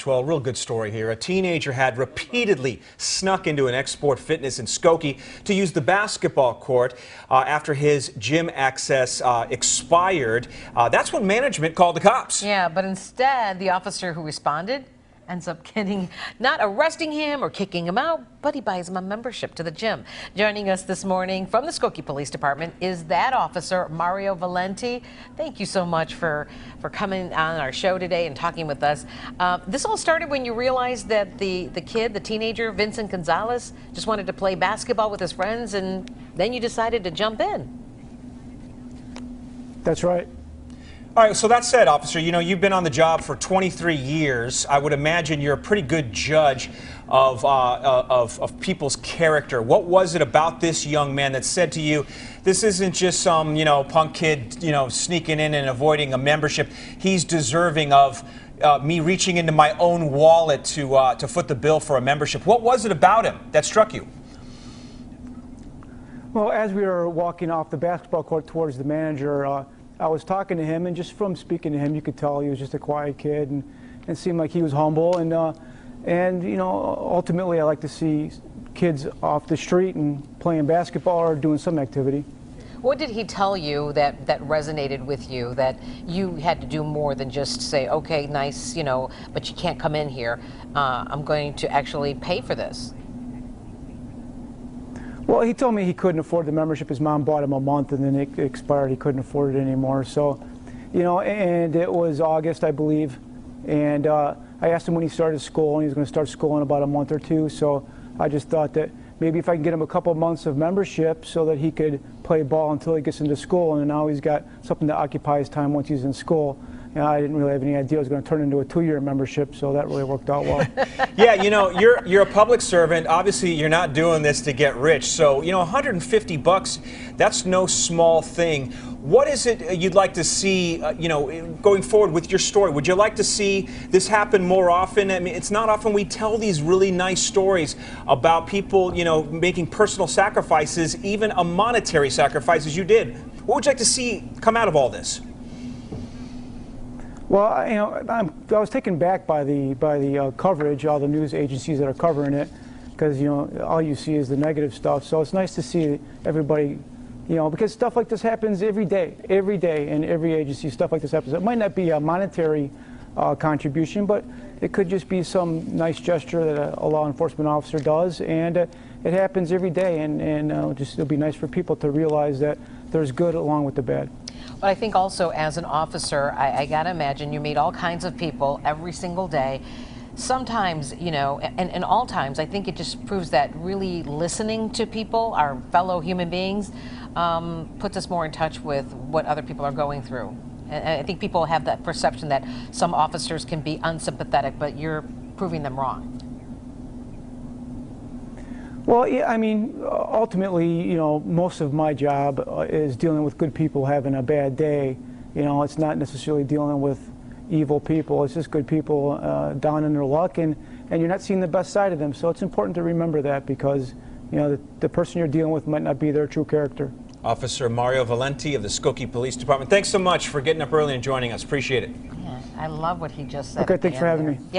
Well, a real good story here. A teenager had repeatedly snuck into an Export Fitness in Skokie to use the basketball court after his gym access expired. That's when management called the cops. Yeah, but instead, the officer who responded ends up not arresting him or kicking him out, but he buys him a membership to the gym. Joining us this morning from the Skokie Police Department is that officer, Mario Valenti. Thank you so much for coming on our show today and talking with us. This all started when you realized that the teenager, Vincent Gonzalez, just wanted to play basketball with his friends, and then you decided to jump in. That's right. All right, so that said, officer, you know, you've been on the job for 23 years. I would imagine you're a pretty good judge of people's character. What was it about this young man that said to you, this isn't just some, punk kid, sneaking in and avoiding a membership. He's deserving of me reaching into my own wallet to foot the bill for a membership. What was it about him that struck you? Well, as we were walking off the basketball court towards the manager, I was talking to him, and just from speaking to him, you could tell he was just a quiet kid, and seemed like he was humble. And ultimately, I like to see kids off the street and playing basketball or doing some activity. What did he tell you that resonated with you, that you had to do more than just say, okay, nice, but you can't come in here. I'm going to actually pay for this? Well, he told me he couldn't afford the membership. His mom bought him a month, and then it expired. He couldn't afford it anymore. So, and it was August, I believe. And I asked him when he started school, and he was going to start school in about a month or two. So I just thought that maybe if I can get him a couple months of membership so that he could play ball until he gets into school, and now he's got something to occupy his time once he's in school. I didn't really have any idea it was going to turn into a 2-year membership, so that really worked out well. Yeah, you're a public servant. Obviously, you're not doing this to get rich. So, $150, that's no small thing. What is it you'd like to see, going forward with your story? Would you like to see this happen more often? I mean, it's not often we tell these really nice stories about people, making personal sacrifices, even a monetary sacrifice as you did. What would you like to see come out of all this? Well, I was taken back by the coverage, all the news agencies that are covering it, because all you see is the negative stuff. So it's nice to see everybody, because stuff like this happens every day, in every agency. Stuff like this happens. It might not be a monetary contribution, but it could just be some nice gesture that a law enforcement officer does, and it happens every day. And it'll be nice for people to realize that there's good along with the bad. But I think also as an officer, I got to imagine you meet all kinds of people every single day. Sometimes, and all times, I think it just proves that really listening to people, our fellow human beings, puts us more in touch with what other people are going through. And I think people have that perception that some officers can be unsympathetic, but you're proving them wrong. Well, yeah, I mean, ultimately, most of my job is dealing with good people having a bad day. It's not necessarily dealing with evil people. It's just good people down in their luck, and you're not seeing the best side of them. So it's important to remember that, because, the person you're dealing with might not be their true character. Officer Mario Valenti of the Skokie Police Department, thanks so much for getting up early and joining us. Appreciate it. Yeah, I love what he just said. Okay, thanks for having me. Yeah.